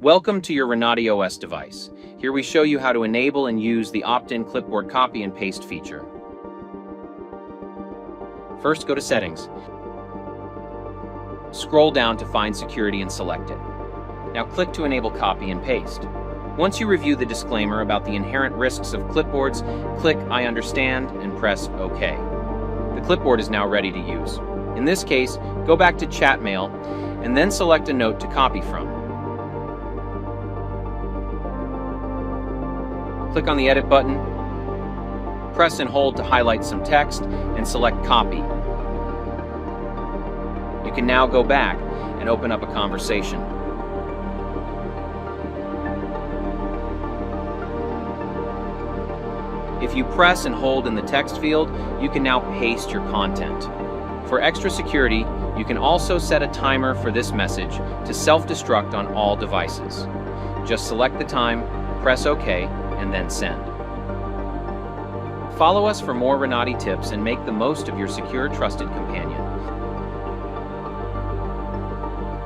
Welcome to your Renati OS device. Here we show you how to enable and use the opt-in clipboard copy and paste feature. First, go to Settings. Scroll down to find Security and select it. Now click to enable copy and paste. Once you review the disclaimer about the inherent risks of clipboards, click I understand and press OK. The clipboard is now ready to use. In this case, go back to Chat Mail and then select a note to copy from. Click on the Edit button, press and hold to highlight some text, and select Copy. You can now go back and open up a conversation. If you press and hold in the text field, you can now paste your content. For extra security, you can also set a timer for this message to self-destruct on all devices. Just select the time, press OK, and then send. Follow us for more Renati tips and make the most of your secure, trusted companion.